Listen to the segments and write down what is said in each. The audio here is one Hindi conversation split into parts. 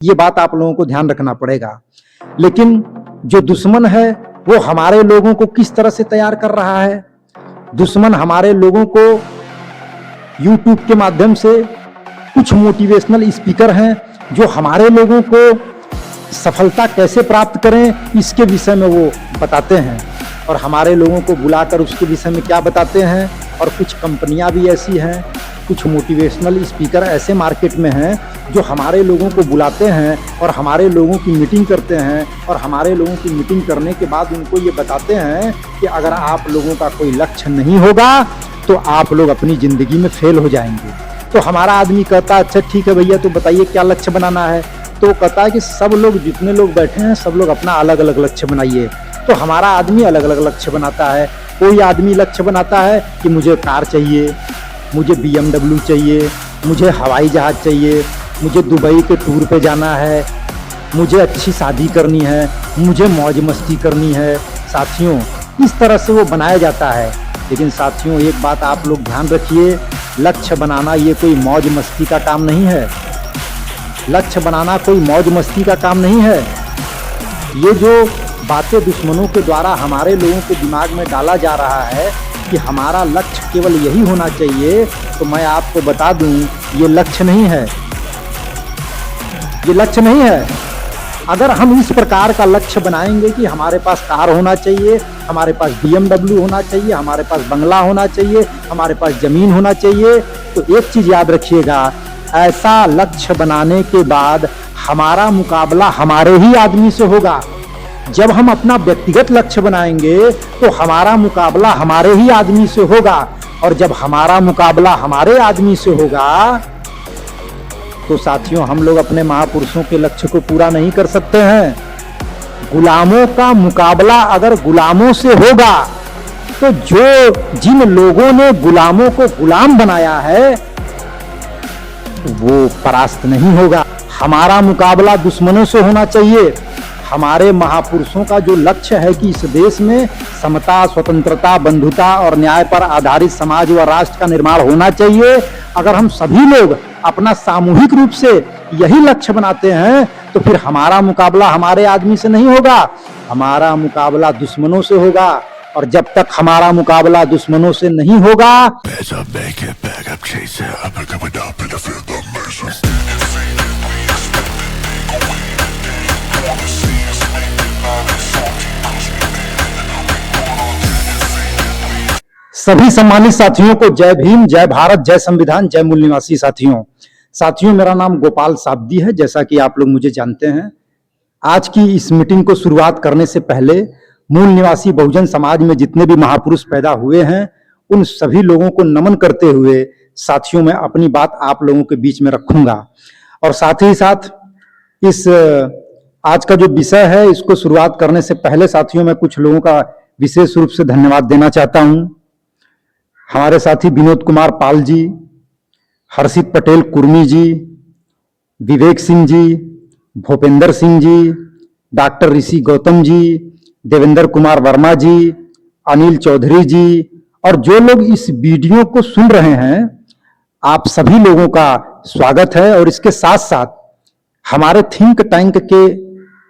ये बात आप लोगों को ध्यान रखना पड़ेगा। लेकिन जो दुश्मन है वो हमारे लोगों को किस तरह से तैयार कर रहा है? दुश्मन हमारे लोगों को YouTube के माध्यम से कुछ मोटिवेशनल स्पीकर हैं जो हमारे लोगों को सफलता कैसे प्राप्त करें इसके विषय में वो बताते हैं, और हमारे लोगों को बुलाकर उसके विषय में क्या बताते हैं। और कुछ कंपनियां भी ऐसी हैं, कुछ मोटिवेशनल स्पीकर ऐसे मार्केट में हैं जो हमारे लोगों को बुलाते हैं और हमारे लोगों की मीटिंग करते हैं, और हमारे लोगों की मीटिंग करने के बाद उनको ये बताते हैं कि अगर आप लोगों का कोई लक्ष्य नहीं होगा तो आप लोग अपनी ज़िंदगी में फेल हो जाएंगे। तो हमारा आदमी कहता है अच्छा ठीक है भैया, तो बताइए क्या लक्ष्य बनाना है। तो कहता है कि सब लोग जितने लोग बैठे हैं सब लोग अपना अलग अलग लक्ष्य बनाइए। तो हमारा आदमी अलग अलग लक्ष्य बनाता है। कोई आदमी लक्ष्य बनाता है कि मुझे कार चाहिए, मुझे BMW चाहिए, मुझे हवाई जहाज़ चाहिए, मुझे दुबई के टूर पे जाना है, मुझे अच्छी शादी करनी है, मुझे मौज मस्ती करनी है। साथियों, इस तरह से वो बनाया जाता है। लेकिन साथियों, एक बात आप लोग ध्यान रखिए, लक्ष्य बनाना ये कोई मौज मस्ती का काम नहीं है। लक्ष्य बनाना कोई मौज मस्ती का काम नहीं है। ये जो बातें दुश्मनों के द्वारा हमारे लोगों के दिमाग में डाला जा रहा है कि हमारा लक्ष्य केवल यही होना चाहिए, तो मैं आपको बता दूं ये लक्ष्य नहीं है। ये लक्ष्य नहीं है। अगर हम इस प्रकार का लक्ष्य बनाएंगे कि हमारे पास कार होना चाहिए, हमारे पास BMW होना चाहिए, हमारे पास बंगला होना चाहिए, हमारे पास जमीन होना चाहिए, तो एक चीज याद रखिएगा, ऐसा लक्ष्य बनाने के बाद हमारा मुकाबला हमारे ही आदमी से होगा। जब हम अपना व्यक्तिगत लक्ष्य बनाएंगे तो हमारा मुकाबला हमारे ही आदमी से होगा, और जब हमारा मुकाबला हमारे आदमी से होगा तो साथियों हम लोग अपने महापुरुषों के लक्ष्य को पूरा नहीं कर सकते हैं। गुलामों का मुकाबला अगर गुलामों से होगा तो जिन लोगों ने गुलामों को गुलाम बनाया है वो परास्त नहीं होगा। हमारा मुकाबला दुश्मनों से होना चाहिए। हमारे महापुरुषों का जो लक्ष्य है कि इस देश में समता, स्वतंत्रता, बंधुता और न्याय पर आधारित समाज व राष्ट्र का निर्माण होना चाहिए, अगर हम सभी लोग अपना सामूहिक रूप से यही लक्ष्य बनाते हैं तो फिर हमारा मुकाबला हमारे आदमी से नहीं होगा, हमारा मुकाबला दुश्मनों से होगा। और जब तक हमारा मुकाबला दुश्मनों से नहीं होगा सभी सम्मानित साथियों को जय भीम, जय भारत, जय संविधान, जय मूल निवासी साथियों, मेरा नाम गोपाल साब्दी है, जैसा कि आप लोग मुझे जानते हैं। आज की इस मीटिंग को शुरुआत करने से पहले मूल निवासी बहुजन समाज में जितने भी महापुरुष पैदा हुए हैं उन सभी लोगों को नमन करते हुए साथियों मैं अपनी बात आप लोगों के बीच में रखूंगा। और साथ ही साथ इस आज का जो विषय है इसको शुरुआत करने से पहले साथियों मैं कुछ लोगों का विशेष रूप से धन्यवाद देना चाहता हूं। हमारे साथी विनोद कुमार पाल जी, हर्षित पटेल कुर्मी जी, विवेक सिंह जी, भूपेंद्र सिंह जी, डॉक्टर ऋषि गौतम जी, देवेंद्र कुमार वर्मा जी, अनिल चौधरी जी, और जो लोग इस वीडियो को सुन रहे हैं आप सभी लोगों का स्वागत है। और इसके साथ साथ हमारे थिंक टैंक के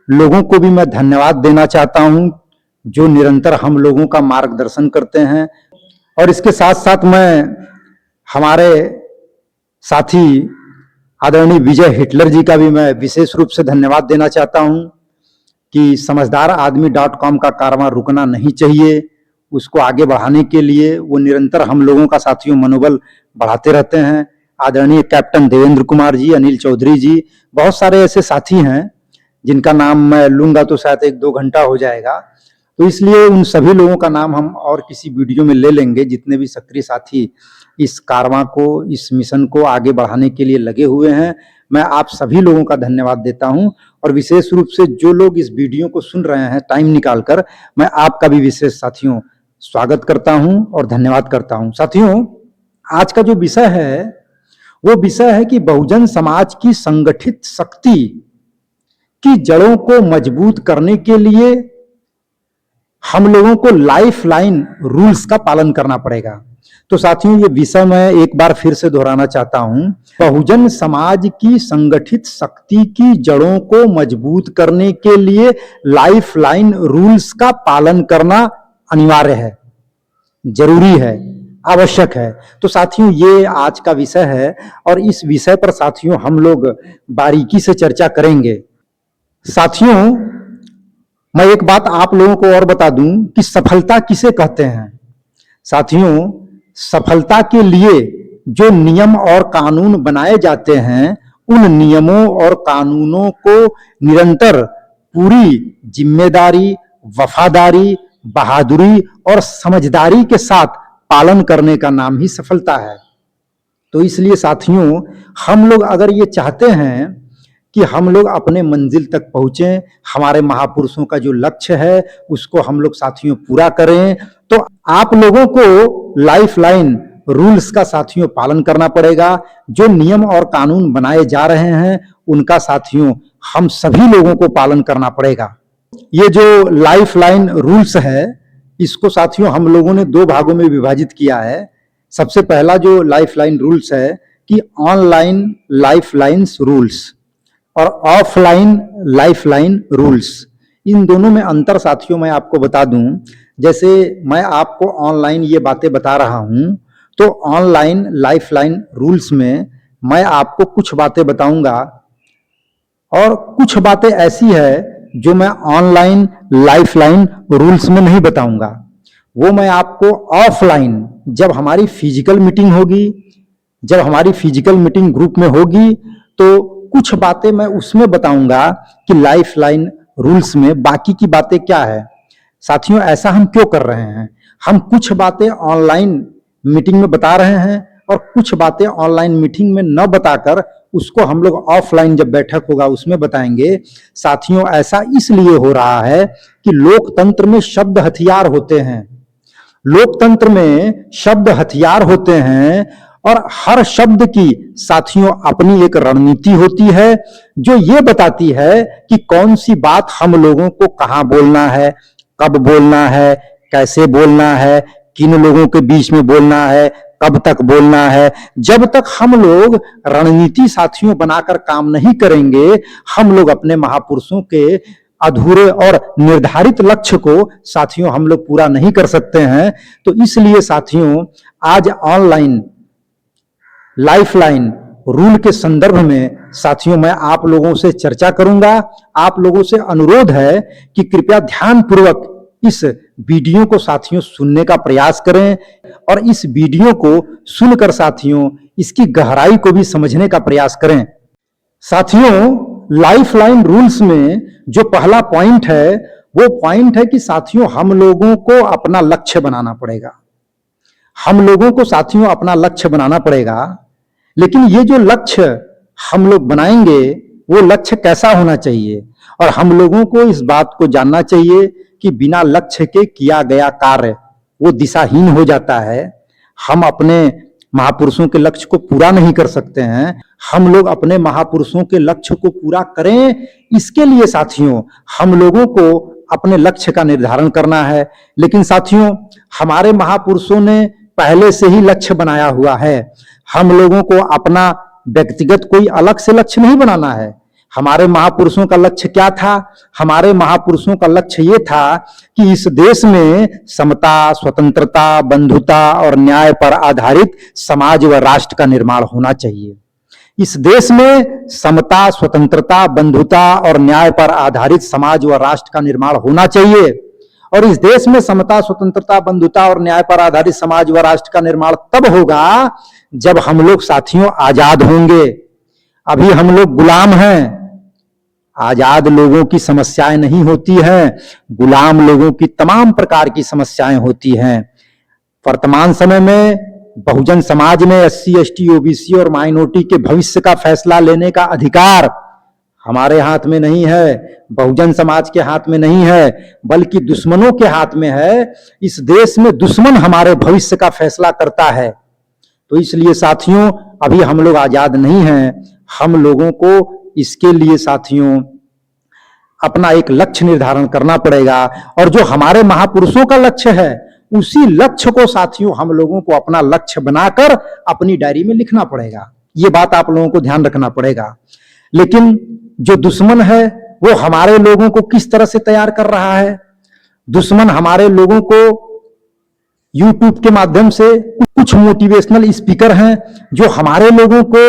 लोगों को भी मैं धन्यवाद देना चाहता हूं जो निरंतर हम लोगों का मार्गदर्शन करते हैं। और इसके साथ साथ मैं हमारे साथी आदरणीय विजय हिटलर जी का भी मैं विशेष रूप से धन्यवाद देना चाहता हूं कि समझदारआदमी.com का कारवां रुकना नहीं चाहिए, उसको आगे बढ़ाने के लिए वो निरंतर हम लोगों का साथियों मनोबल बढ़ाते रहते हैं। आदरणीय कैप्टन देवेंद्र कुमार जी, अनिल चौधरी जी, बहुत सारे ऐसे साथी हैं जिनका नाम मैं लूंगा तो शायद 1-2 घंटा हो जाएगा, तो इसलिए उन सभी लोगों का नाम हम और किसी वीडियो में ले लेंगे। जितने भी सक्रिय साथी इस कारवां को, इस मिशन को आगे बढ़ाने के लिए लगे हुए हैं, मैं आप सभी लोगों का धन्यवाद देता हूं। और विशेष रूप से जो लोग इस वीडियो को सुन रहे हैं टाइम निकालकर, मैं आपका भी विशेष साथियों स्वागत करता हूं और धन्यवाद करता हूं। साथियों, आज का जो विषय है वो विषय है कि बहुजन समाज की संगठित शक्ति की जड़ों को मजबूत करने के लिए हम लोगों को लाइफ लाइन रूल्स का पालन करना पड़ेगा। तो साथियों, ये विषय मैं एक बार फिर से दोहराना चाहता हूं। बहुजन समाज की संगठित शक्ति की जड़ों को मजबूत करने के लिए लाइफलाइन रूल्स का पालन करना अनिवार्य है, जरूरी है, आवश्यक है। तो साथियों, ये आज का विषय है और इस विषय पर साथियों हम लोग बारीकी से चर्चा करेंगे। साथियों, मैं एक बात आप लोगों को और बता दूं कि सफलता किसे कहते हैं। साथियों, सफलता के लिए जो नियम और कानून बनाए जाते हैं, उन नियमों और कानूनों को निरंतर पूरी जिम्मेदारी, वफादारी, बहादुरी और समझदारी के साथ पालन करने का नाम ही सफलता है। तो इसलिए साथियों, हम लोग अगर ये चाहते हैं कि हम लोग अपने मंजिल तक पहुंचे, हमारे महापुरुषों का जो लक्ष्य है उसको हम लोग साथियों पूरा करें, तो आप लोगों को लाइफलाइन रूल्स का साथियों पालन करना पड़ेगा। जो नियम और कानून बनाए जा रहे हैं उनका साथियों हम सभी लोगों को पालन करना पड़ेगा। ये जो लाइफलाइन रूल्स है, इसको साथियों हम लोगों ने दो भागों में विभाजित किया है। सबसे पहला जो लाइफलाइन रूल्स है कि ऑनलाइन लाइफलाइंस रूल्स और ऑफलाइन लाइफलाइन रूल्स। इन दोनों में अंतर साथियों मैं आपको बता दूं। जैसे मैं आपको ऑनलाइन ये बातें बता रहा हूं, तो ऑनलाइन लाइफलाइन रूल्स में मैं आपको कुछ बातें बताऊंगा और कुछ बातें ऐसी है जो मैं ऑनलाइन लाइफलाइन रूल्स में नहीं बताऊंगा। वो मैं आपको ऑफलाइन, जब हमारी फिजिकल मीटिंग होगी, जब हमारी फिजिकल मीटिंग ग्रुप में होगी, तो कुछ बातें मैं उसमें बताऊंगा कि लाइफलाइन रूल्स में बाकी की बातें क्या है। साथियों, ऐसा हम क्यों कर रहे हैं? हम कुछ बातें ऑनलाइन मीटिंग में बता रहे हैं और कुछ बातें ऑनलाइन मीटिंग में न बताकर उसको हम लोग ऑफलाइन जब बैठक होगा उसमें बताएंगे। साथियों, ऐसा इसलिए हो रहा है कि लोकतंत्र में शब्द हथियार होते हैं। लोकतंत्र में शब्द हथियार होते हैं और हर शब्द की साथियों अपनी एक रणनीति होती है जो ये बताती है कि कौन सी बात हम लोगों को कहां बोलना है, कब बोलना है, कैसे बोलना है, किन लोगों के बीच में बोलना है, कब तक बोलना है। जब तक हम लोग रणनीति साथियों बनाकर काम नहीं करेंगे, हम लोग अपने महापुरुषों के अधूरे और निर्धारित लक्ष्य को साथियों हम लोग पूरा नहीं कर सकते हैं। तो इसलिए साथियों, आज ऑनलाइन लाइफलाइन रूल के संदर्भ में साथियों मैं आप लोगों से चर्चा करूंगा। आप लोगों से अनुरोध है कि कृपया ध्यानपूर्वक इस वीडियो को साथियों सुनने का प्रयास करें और इस वीडियो को सुनकर साथियों इसकी गहराई को भी समझने का प्रयास करें। साथियों, लाइफलाइन रूल्स में जो पहला पॉइंट है वो पॉइंट है कि साथियों हम लोगों को अपना लक्ष्य बनाना पड़ेगा। हम लोगों को साथियों अपना लक्ष्य बनाना पड़ेगा, लेकिन ये जो लक्ष्य हम लोग बनाएंगे वो लक्ष्य कैसा होना चाहिए, और हम लोगों को इस बात को जानना चाहिए कि बिना लक्ष्य के किया गया कार्य वो दिशाहीन हो जाता है। हम अपने महापुरुषों के लक्ष्य को पूरा नहीं कर सकते हैं। हम लोग अपने महापुरुषों के लक्ष्य को पूरा करें, इसके लिए साथियों हम लोगों को अपने लक्ष्य का निर्धारण करना है। लेकिन साथियों, हमारे महापुरुषों ने पहले से ही लक्ष्य बनाया हुआ है। हम लोगों को अपना व्यक्तिगत कोई अलग से लक्ष्य नहीं बनाना है। हमारे महापुरुषों का लक्ष्य क्या था? हमारे महापुरुषों का लक्ष्य ये था कि इस देश में समता, स्वतंत्रता, बंधुता और न्याय पर आधारित समाज व राष्ट्र का निर्माण होना चाहिए। इस देश में समता, स्वतंत्रता, बंधुता और न्याय पर आधारित समाज व राष्ट्र का निर्माण होना चाहिए। और इस देश में समता, स्वतंत्रता, बंधुता और न्याय पर आधारित समाज व राष्ट्र का निर्माण तब होगा जब हम लोग साथियों आजाद होंगे। अभी हम लोग गुलाम हैं। आजाद लोगों की समस्याएं नहीं होती हैं, गुलाम लोगों की तमाम प्रकार की समस्याएं होती हैं। वर्तमान समय में बहुजन समाज में SC, ST, OBC और माइनॉरिटी के भविष्य का फैसला लेने का अधिकार हमारे हाथ में नहीं है, बहुजन समाज के हाथ में नहीं है, बल्कि दुश्मनों के हाथ में है। इस देश में दुश्मन हमारे भविष्य का फैसला करता है। तो इसलिए साथियों अभी हम लोग आजाद नहीं हैं। हम लोगों को इसके लिए साथियों अपना एक लक्ष्य निर्धारण करना पड़ेगा, और जो हमारे महापुरुषों का लक्ष्य है उसी लक्ष्य को साथियों हम लोगों को अपना लक्ष्य बनाकर अपनी डायरी में लिखना पड़ेगा। ये बात आप लोगों को ध्यान रखना पड़ेगा। लेकिन जो दुश्मन है वो हमारे लोगों को किस तरह से तैयार कर रहा है? दुश्मन हमारे लोगों को यूट्यूब के माध्यम से कुछ मोटिवेशनल स्पीकर हैं जो हमारे लोगों को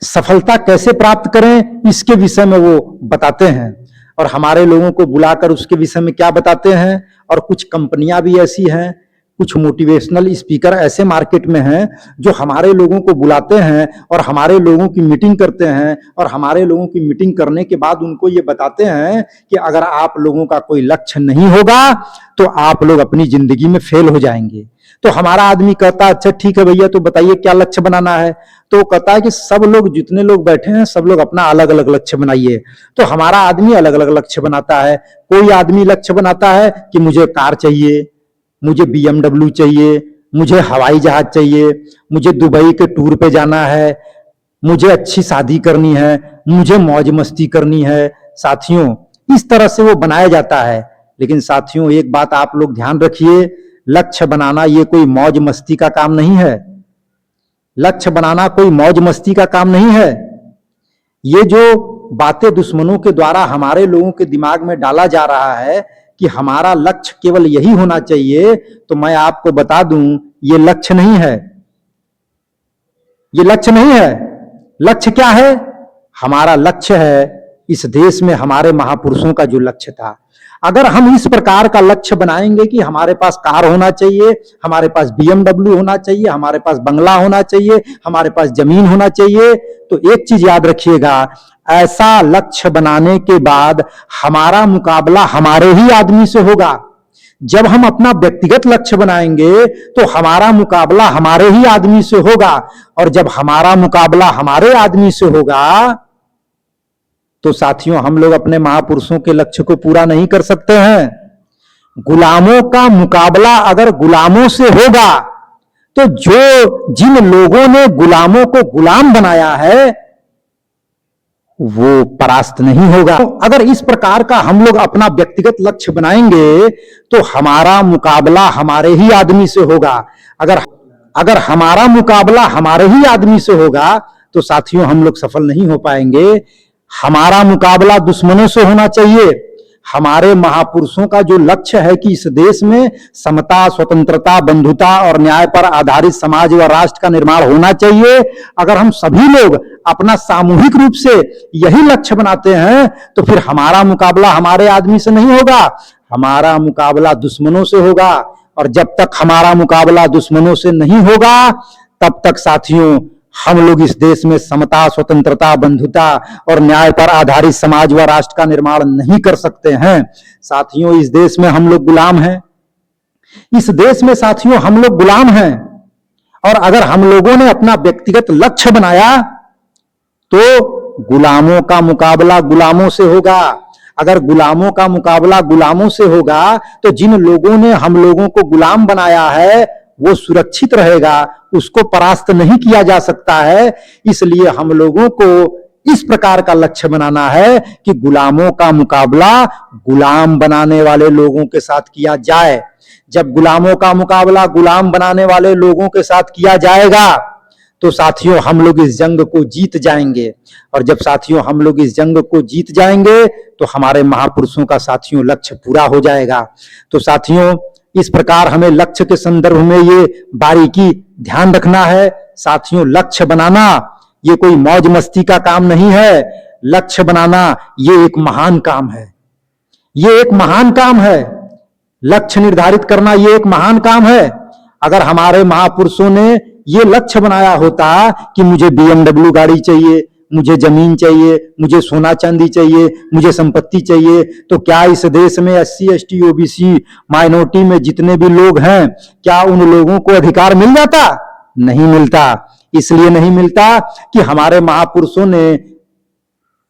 सफलता कैसे प्राप्त करें इसके विषय में वो बताते हैं, और हमारे लोगों को बुलाकर उसके विषय में क्या बताते हैं। और कुछ कंपनियां भी ऐसी हैं, कुछ मोटिवेशनल स्पीकर ऐसे मार्केट में हैं जो हमारे लोगों को बुलाते हैं और हमारे लोगों की मीटिंग करते हैं, और हमारे लोगों की मीटिंग करने के बाद उनको ये बताते हैं कि अगर आप लोगों का कोई लक्ष्य नहीं होगा तो आप लोग अपनी जिंदगी में फेल हो जाएंगे। तो हमारा आदमी कहता है अच्छा ठीक है भैया, तो बताइए क्या लक्ष्य बनाना है। तो वो कहता है कि सब लोग जितने लोग बैठे हैं सब लोग अपना अलग अलग लक्ष्य बनाइए। तो हमारा आदमी अलग अलग लक्ष्य बनाता है। कोई आदमी लक्ष्य बनाता है कि मुझे कार चाहिए, मुझे BMW चाहिए, मुझे हवाई जहाज चाहिए, मुझे दुबई के टूर पे जाना है, मुझे अच्छी शादी करनी है, मुझे मौज मस्ती करनी है। साथियों इस तरह से वो बनाया जाता है। लेकिन साथियों एक बात आप लोग ध्यान रखिए, लक्ष्य बनाना ये कोई मौज मस्ती का काम नहीं है। लक्ष्य बनाना कोई मौज मस्ती का काम नहीं है। ये जो बातें दुश्मनों के द्वारा हमारे लोगों के दिमाग में डाला जा रहा है कि हमारा लक्ष्य केवल यही होना चाहिए, तो मैं आपको बता दूं ये लक्ष्य नहीं है। ये लक्ष्य नहीं है। लक्ष्य क्या है? हमारा लक्ष्य है इस देश में हमारे महापुरुषों का जो लक्ष्य था। अगर हम इस प्रकार का लक्ष्य बनाएंगे कि हमारे पास कार होना चाहिए, हमारे पास BMW होना चाहिए, हमारे पास बंगला होना चाहिए, हमारे पास जमीन होना चाहिए, तो एक चीज याद रखिएगा, ऐसा लक्ष्य बनाने के बाद हमारा मुकाबला हमारे ही आदमी से होगा। जब हम अपना व्यक्तिगत लक्ष्य बनाएंगे तो हमारा मुकाबला हमारे ही आदमी से होगा, और जब हमारा मुकाबला हमारे आदमी से होगा तो साथियों हम लोग अपने महापुरुषों के लक्ष्य को पूरा नहीं कर सकते हैं। गुलामों का मुकाबला अगर गुलामों से होगा तो जिन लोगों ने गुलामों को गुलाम बनाया है वो परास्त नहीं होगा। तो अगर इस प्रकार का हम लोग अपना व्यक्तिगत लक्ष्य बनाएंगे तो हमारा मुकाबला हमारे ही आदमी से होगा। अगर हमारा मुकाबला हमारे ही आदमी से होगा तो साथियों हम लोग सफल नहीं हो पाएंगे। हमारा मुकाबला दुश्मनों से होना चाहिए। हमारे महापुरुषों का जो लक्ष्य है कि इस देश में समता, स्वतंत्रता, बंधुता और न्याय पर आधारित समाज व राष्ट्र का निर्माण होना चाहिए, अगर हम सभी लोग अपना सामूहिक रूप से यही लक्ष्य बनाते हैं तो फिर हमारा मुकाबला हमारे आदमी से नहीं होगा, हमारा मुकाबला दुश्मनों से होगा। और जब तक हमारा मुकाबला दुश्मनों से नहीं होगा तब तक साथियों हम लोग इस देश में समता, स्वतंत्रता, बंधुता और न्याय पर आधारित समाज व राष्ट्र का निर्माण नहीं कर सकते हैं। साथियों इस देश में हम लोग गुलाम हैं। इस देश में साथियों हम लोग गुलाम हैं, और अगर हम लोगों ने अपना व्यक्तिगत लक्ष्य बनाया तो गुलामों का मुकाबला गुलामों से होगा। अगर गुलामों का मुकाबला गुलामों से होगा तो जिन लोगों ने हम लोगों को गुलाम बनाया है वो सुरक्षित रहेगा, उसको परास्त नहीं किया जा सकता है। इसलिए हम लोगों को इस प्रकार का लक्ष्य बनाना है कि गुलामों का मुकाबला गुलाम बनाने वाले लोगों के साथ किया जाए। जब गुलामों का मुकाबला गुलाम बनाने वाले लोगों के साथ किया जाएगा तो साथियों हम लोग इस जंग को जीत जाएंगे, और जब साथियों हम लोग इस जंग को जीत जाएंगे तो हमारे महापुरुषों का साथियों लक्ष्य पूरा हो जाएगा। तो साथियों इस प्रकार हमें लक्ष्य के संदर्भ में ये बारीकी ध्यान रखना है। साथियों लक्ष्य बनाना ये कोई मौज मस्ती का काम नहीं है। लक्ष्य बनाना ये एक महान काम है। ये एक महान काम है। लक्ष्य निर्धारित करना ये एक महान काम है। अगर हमारे महापुरुषों ने ये लक्ष्य बनाया होता कि मुझे BMW गाड़ी चाहिए, मुझे जमीन चाहिए, मुझे सोना चांदी चाहिए, मुझे संपत्ति चाहिए, तो क्या इस देश में SC ST OBC माइनॉरिटी में जितने भी लोग हैं क्या उन लोगों को अधिकार मिल जाता? नहीं मिलता। इसलिए नहीं मिलता कि हमारे महापुरुषों ने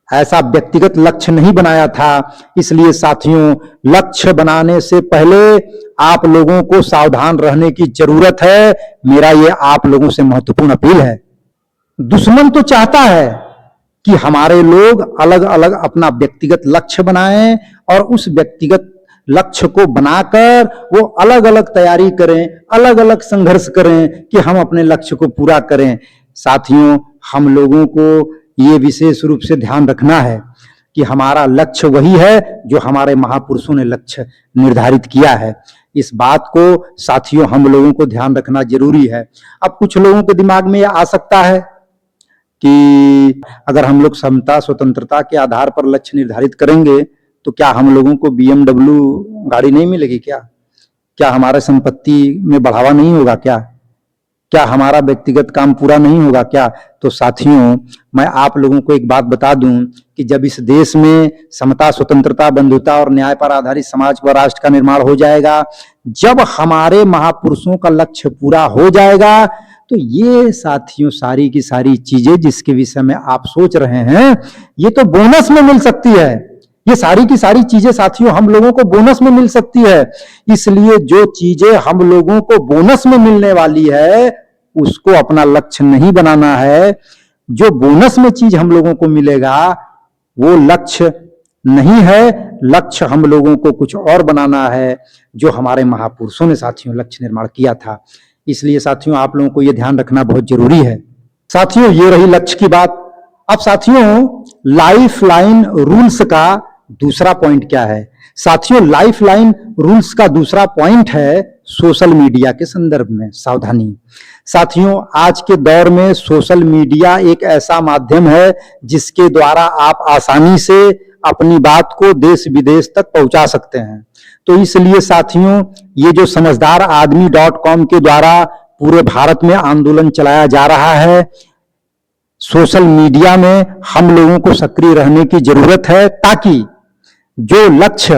ऐसा व्यक्तिगत लक्ष्य नहीं बनाया था। इसलिए साथियों लक्ष्य बनाने से पहले आप लोगों को सावधान रहने की जरूरत है। मेरा ये आप लोगों से महत्वपूर्ण अपील है। दुश्मन तो चाहता है कि हमारे लोग अलग अलग अपना व्यक्तिगत लक्ष्य बनाएं और उस व्यक्तिगत लक्ष्य को बनाकर वो अलग अलग तैयारी करें, अलग अलग संघर्ष करें कि हम अपने लक्ष्य को पूरा करें। साथियों, हम लोगों को ये विशेष रूप से ध्यान रखना है कि हमारा लक्ष्य वही है जो हमारे महापुरुषों ने लक्ष्य निर्धारित किया है। इस बात को साथियों हम लोगों को ध्यान रखना जरूरी है। अब कुछ लोगों के दिमाग में यह आ सकता है कि अगर हम लोग समता स्वतंत्रता के आधार पर लक्ष्य निर्धारित करेंगे तो क्या हम लोगों को BMW गाड़ी नहीं मिलेगी? क्या हमारे संपत्ति में बढ़ावा नहीं होगा? क्या हमारा व्यक्तिगत काम पूरा नहीं होगा? तो साथियों, मैं आप लोगों को एक बात बता दूं कि जब इस देश में समता स्वतंत्रता बंधुता और न्याय पर आधारित समाज व राष्ट्र का निर्माण हो जाएगा, जब हमारे महापुरुषों का लक्ष्य पूरा हो जाएगा, तो ये साथियों सारी की सारी चीजें जिसके विषय में आप सोच रहे हैं, ये तो बोनस में मिल सकती है। ये सारी की सारी चीजें साथियों हम लोगों को बोनस में मिल सकती है। इसलिए जो चीजें हम लोगों को बोनस में मिलने वाली है उसको अपना लक्ष्य नहीं बनाना है। जो बोनस में चीज हम लोगों को मिलेगा वो लक्ष्य नहीं है। लक्ष्य हम लोगों को कुछ और बनाना है जो हमारे महापुरुषों ने साथियों लक्ष्य निर्माण किया था। इसलिए साथियों आप लोगों को यह ध्यान रखना बहुत जरूरी है। साथियों, ये रही लक्ष्य की बात। अब साथियों, लाइफ लाइन रूल्स का दूसरा पॉइंट क्या है? साथियों, लाइफ लाइन रूल्स का दूसरा पॉइंट है सोशल मीडिया के संदर्भ में सावधानी। साथियों, आज के दौर में सोशल मीडिया एक ऐसा माध्यम है जिसके द्वारा आप आसानी से अपनी बात को देश विदेश तक पहुंचा सकते हैं। तो इसलिए साथियों, ये जो समझदारआदमी.com के द्वारा पूरे भारत में आंदोलन चलाया जा रहा है, सोशल मीडिया में हम लोगों को सक्रिय रहने की जरूरत है ताकि जो लक्ष्य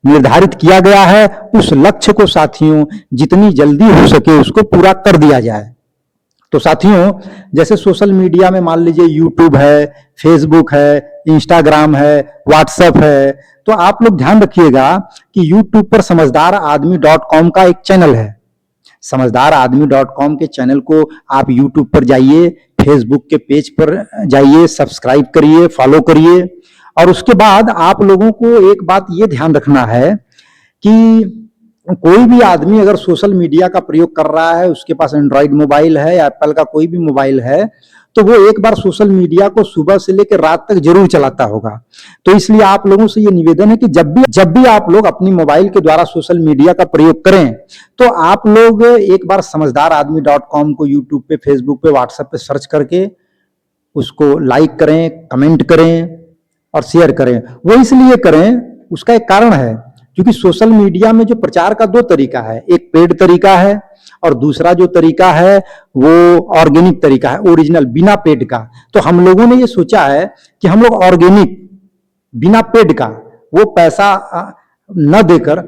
निर्धारित किया गया है उस लक्ष्य को साथियों जितनी जल्दी हो सके उसको पूरा कर दिया जाए। तो साथियों, जैसे सोशल मीडिया में मान लीजिए यूट्यूब है, फेसबुक है, इंस्टाग्राम है, व्हाट्सएप है, तो आप लोग ध्यान रखिएगा कि यूट्यूब पर समझदारआदमी.com का एक चैनल है। समझदारआदमी.com के चैनल को आप यूट्यूब पर जाइए, फेसबुक के पेज पर जाइए, सब्सक्राइब करिए, फॉलो करिए। और उसके बाद आप लोगों को एक बात ये ध्यान रखना है कि कोई भी आदमी अगर सोशल मीडिया का प्रयोग कर रहा है, उसके पास एंड्रॉइड मोबाइल है या एप्पल का कोई भी मोबाइल है, तो वो एक बार सोशल मीडिया को सुबह से लेकर रात तक जरूर चलाता होगा। तो इसलिए आप लोगों से ये निवेदन है कि जब भी आप लोग अपनी मोबाइल के द्वारा सोशल मीडिया का प्रयोग करें तो आप लोग एक बार समझदारआदमी.com को यूट्यूब पे, फेसबुक पे, व्हाट्सएप पे सर्च करके उसको लाइक करें, कमेंट करें और शेयर करें। वो इसलिए करें, उसका एक कारण है, क्योंकि सोशल मीडिया में जो प्रचार का दो तरीका है, एक पेड तरीका है और दूसरा जो तरीका है वो ऑर्गेनिक तरीका है, ओरिजिनल बिना पेड का। तो हम लोगों ने ये सोचा है कि हम लोग ऑर्गेनिक बिना पेड का, वो पैसा न देकर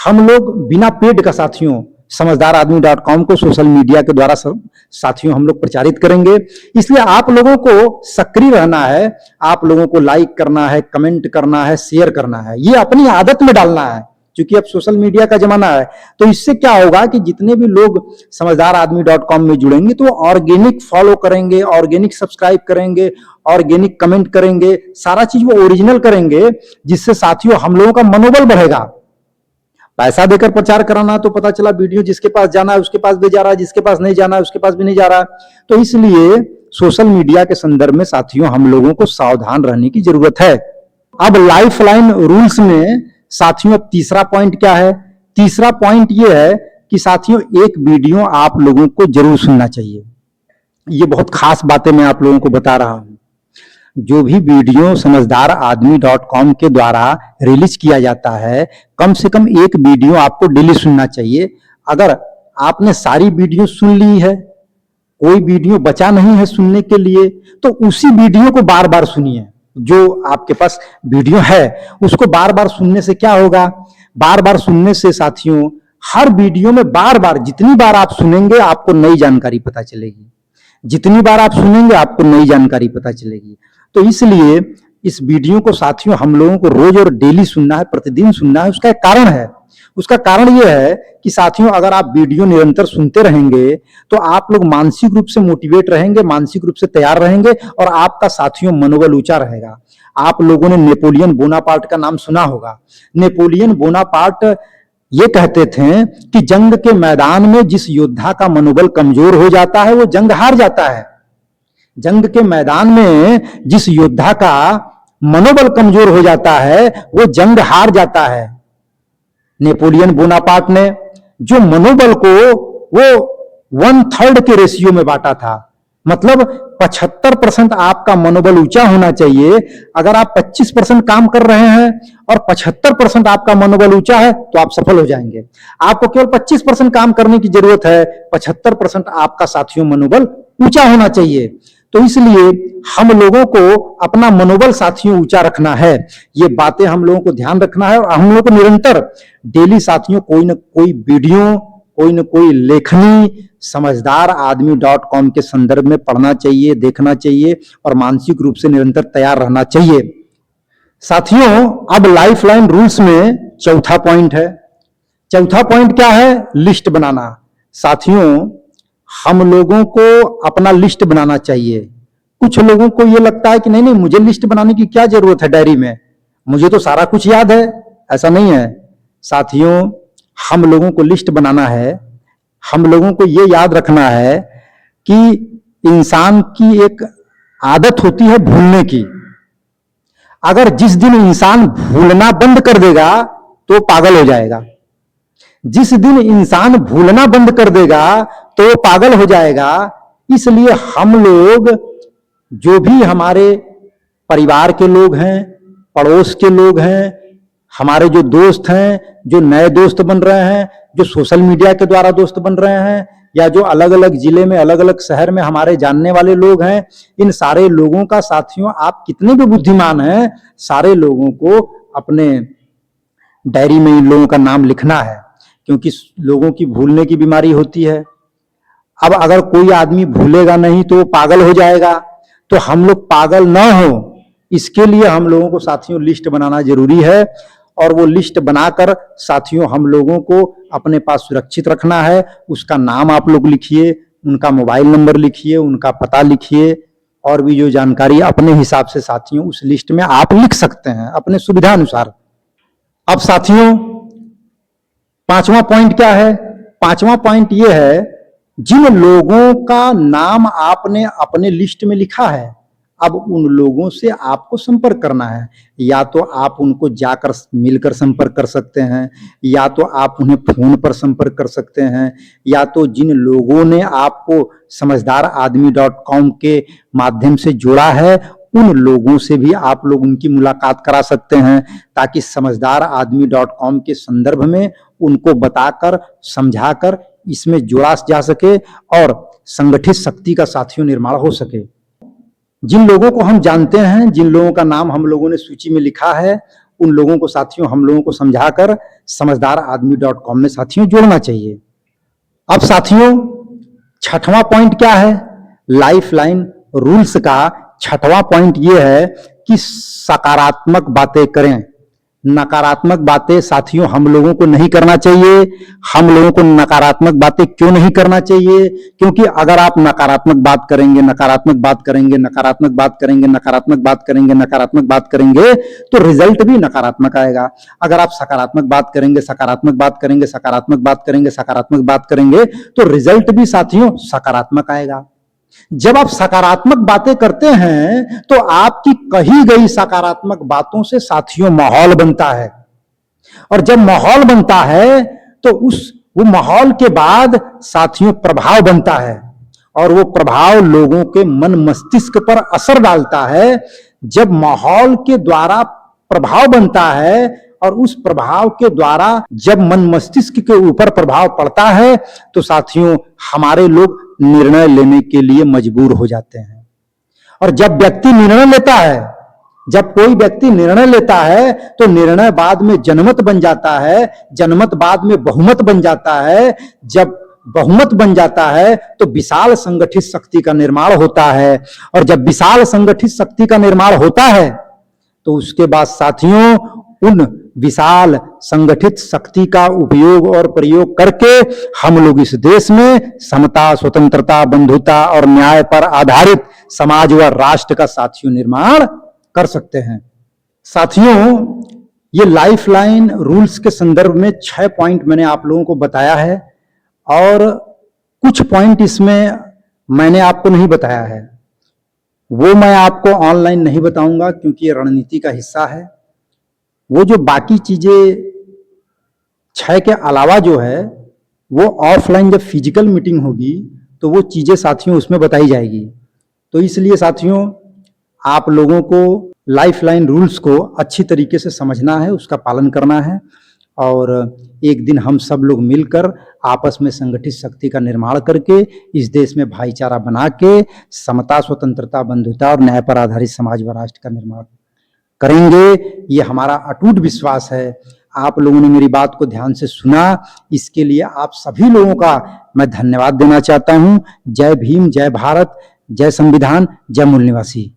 हम लोग बिना पेड का साथियों समझदारआदमी.com को सोशल मीडिया के द्वारा साथियों हम लोग प्रचारित करेंगे। इसलिए आप लोगों को सक्रिय रहना है, आप लोगों को लाइक करना है, कमेंट करना है, शेयर करना है, ये अपनी आदत में डालना है, क्योंकि अब सोशल मीडिया का जमाना है। तो इससे क्या होगा कि जितने भी लोग समझदारआदमी.com में जुड़ेंगे तो वो ऑर्गेनिक फॉलो करेंगे, ऑर्गेनिक सब्सक्राइब करेंगे, ऑर्गेनिक कमेंट करेंगे, सारा चीज वो ओरिजिनल करेंगे, जिससे साथियों हम लोगों का मनोबल बढ़ेगा। पैसा देकर प्रचार कराना तो पता चला वीडियो जिसके पास जाना है उसके पास भी जा रहा है, जिसके पास नहीं जाना है उसके पास भी नहीं जा रहा है। तो इसलिए सोशल मीडिया के संदर्भ में साथियों हम लोगों को सावधान रहने की जरूरत है। अब लाइफ लाइन रूल्स में साथियों अब तीसरा पॉइंट क्या है? तीसरा पॉइंट यह है कि साथियों एक वीडियो आप लोगों को जरूर सुनना चाहिए। ये बहुत खास बातें मैं आप लोगों को बता रहा हूं। जो भी वीडियो समझदारआदमी.com के द्वारा रिलीज किया जाता है, कम से कम एक वीडियो आपको डेली सुनना चाहिए। अगर आपने सारी वीडियो सुन ली है, कोई वीडियो बचा नहीं है सुनने के लिए, तो उसी वीडियो को बार बार सुनिए। जो आपके पास वीडियो है उसको बार बार सुनने से क्या होगा? बार बार सुनने से साथियों हर वीडियो में बार बार, जितनी बार आप सुनेंगे आपको नई जानकारी पता चलेगी, जितनी बार आप सुनेंगे आपको नई जानकारी पता चलेगी। तो इसलिए इस वीडियो को साथियों हम लोगों को रोज और डेली सुनना है, प्रतिदिन सुनना है। उसका एक कारण है। उसका कारण यह है कि साथियों अगर आप वीडियो निरंतर सुनते रहेंगे तो आप लोग मानसिक रूप से मोटिवेट रहेंगे, मानसिक रूप से तैयार रहेंगे और आपका साथियों मनोबल ऊंचा रहेगा। आप लोगों ने नेपोलियन बोनापार्ट का नाम सुना होगा। नेपोलियन बोनापार्ट ये कहते थे कि जंग के मैदान में जिस योद्धा का मनोबल कमजोर हो जाता है वो जंग हार जाता है। जंग के मैदान में जिस योद्धा का मनोबल कमजोर हो जाता है वो जंग हार जाता है। नेपोलियन बोनापार्ट ने जो मनोबल को वो 1/3 के रेशियो में बांटा था, मतलब 75% आपका मनोबल ऊंचा होना चाहिए। अगर आप 25% काम कर रहे हैं और 75% आपका मनोबल ऊंचा है तो आप सफल हो जाएंगे। आपको केवल 25% काम करने की जरूरत है, 75% आपका साथियों मनोबल ऊंचा होना चाहिए। तो इसलिए हम लोगों को अपना मनोबल साथियों ऊंचा रखना है। ये बातें हम लोगों को ध्यान रखना है और हम लोगों को निरंतर डेली साथियों कोई ना कोई वीडियो, कोई ना कोई लेखनी समझदारआदमी.com के संदर्भ में पढ़ना चाहिए, देखना चाहिए और मानसिक रूप से निरंतर तैयार रहना चाहिए। साथियों, अब लाइफलाइन रूल्स में चौथा पॉइंट है। चौथा पॉइंट क्या है? लिस्ट बनाना। साथियों, हम लोगों को अपना लिस्ट बनाना चाहिए। कुछ लोगों को यह लगता है कि नहीं मुझे लिस्ट बनाने की क्या जरूरत है डायरी में, मुझे तो सारा कुछ याद है। ऐसा नहीं है साथियों, हम लोगों को लिस्ट बनाना है। हम लोगों को यह याद रखना है कि इंसान की एक आदत होती है भूलने की। अगर जिस दिन इंसान भूलना बंद कर देगा तो पागल हो जाएगा। जिस दिन इंसान भूलना बंद कर देगा तो वो पागल हो जाएगा। इसलिए हम लोग, जो भी हमारे परिवार के लोग हैं, पड़ोस के लोग हैं, हमारे जो दोस्त हैं, जो नए दोस्त बन रहे हैं, जो सोशल मीडिया के द्वारा दोस्त बन रहे हैं, या जो अलग अलग जिले में, अलग अलग शहर में हमारे जानने वाले लोग हैं, इन सारे लोगों का साथियों, आप कितने भी बुद्धिमान हैं, सारे लोगों को अपने डायरी में इन लोगों का नाम लिखना है, क्योंकि लोगों की भूलने की बीमारी होती है। अब अगर कोई आदमी भूलेगा नहीं तो वो पागल हो जाएगा। तो हम लोग पागल ना हो, इसके लिए हम लोगों को साथियों लिस्ट बनाना जरूरी है। और वो लिस्ट बनाकर साथियों हम लोगों को अपने पास सुरक्षित रखना है। उसका नाम आप लोग लिखिए, उनका मोबाइल नंबर लिखिए, उनका पता लिखिए, और भी जो जानकारी अपने हिसाब से साथियों उस लिस्ट में आप लिख सकते हैं अपने सुविधा अनुसार। अब साथियों, पांचवा पॉइंट क्या है? पांचवा पॉइंट ये है, जिन लोगों का नाम आपने अपने लिस्ट में लिखा है, अब उन लोगों से आपको संपर्क करना है। या तो आप उनको जाकर मिलकर संपर्क कर सकते हैं, या तो आप उन्हें फोन पर संपर्क कर सकते हैं, या तो जिन लोगों ने आपको समझदारआदमी.com के माध्यम से जोड़ा है उन लोगों से भी आप लोग उनकी मुलाकात करा सकते हैं, ताकि समझदारआदमी.com के संदर्भ में उनको बताकर, समझाकर इसमें जोड़ा जा सके और संगठित शक्ति का साथियों निर्माण हो सके। जिन लोगों को हम जानते हैं, जिन लोगों का नाम हम लोगों ने सूची में लिखा है, उन लोगों को साथियों हम लोगों को समझाकर समझदारआदमी.com में साथियों जोड़ना चाहिए। अब साथियों, छठवां पॉइंट क्या है? लाइफलाइन रूल्स का छठवां पॉइंट यह है कि सकारात्मक बातें करें। नकारात्मक बातें साथियों हम लोगों को नहीं करना चाहिए। हम लोगों को नकारात्मक बातें क्यों नहीं करना चाहिए? क्योंकि अगर आप नकारात्मक बात करेंगे, नकारात्मक बात करेंगे, नकारात्मक बात करेंगे, नकारात्मक बात करेंगे, नकारात्मक बात करेंगे, तो रिजल्ट भी नकारात्मक आएगा। अगर आप सकारात्मक बात करेंगे, सकारात्मक बात करेंगे, सकारात्मक बात करेंगे, सकारात्मक बात करेंगे, तो रिजल्ट भी साथियों सकारात्मक आएगा। जब आप सकारात्मक बातें करते हैं तो आपकी कही गई सकारात्मक बातों से साथियों माहौल बनता है, और जब माहौल बनता है तो वो माहौल के बाद साथियों प्रभाव बनता है, और वो प्रभाव लोगों के मन मस्तिष्क पर असर डालता है। जब माहौल के द्वारा प्रभाव बनता है और उस प्रभाव के द्वारा जब मन मस्तिष्क के ऊपर प्रभाव पड़ता है तो साथियों हमारे लोग निर्णय लेने के लिए मजबूर हो जाते हैं। और जब व्यक्ति निर्णय लेता है, जब कोई व्यक्ति निर्णय लेता है तो निर्णय बाद में जनमत बन जाता है, जनमत बाद में बहुमत बन जाता है। जब बहुमत बन जाता है तो विशाल संगठित शक्ति का निर्माण होता है, और जब विशाल संगठित शक्ति का निर्माण होता है तो उसके बाद साथियों उन विशाल संगठित शक्ति का उपयोग और प्रयोग करके हम लोग इस देश में समता, स्वतंत्रता, बंधुता और न्याय पर आधारित समाज व राष्ट्र का साथियों निर्माण कर सकते हैं। साथियों, ये लाइफलाइन रूल्स के संदर्भ में 6 पॉइंट मैंने आप लोगों को बताया है और कुछ पॉइंट इसमें मैंने आपको नहीं बताया है, वो मैं आपको ऑनलाइन नहीं बताऊंगा क्योंकि ये रणनीति का हिस्सा है। वो जो बाकी चीजें 6 के अलावा जो है वो ऑफलाइन जब फिजिकल मीटिंग होगी तो वो चीजें साथियों उसमें बताई जाएगी। तो इसलिए साथियों आप लोगों को लाइफलाइन रूल्स को अच्छी तरीके से समझना है, उसका पालन करना है और एक दिन हम सब लोग मिलकर आपस में संगठित शक्ति का निर्माण करके इस देश में भाईचारा बना के समता, स्वतंत्रता, बंधुता और न्याय पर आधारित समाज व राष्ट्र का निर्माण करेंगे। ये हमारा अटूट विश्वास है। आप लोगों ने मेरी बात को ध्यान से सुना, इसके लिए आप सभी लोगों का मैं धन्यवाद देना चाहता हूं। जय भीम, जय भारत, जय संविधान, जय मूल निवासी।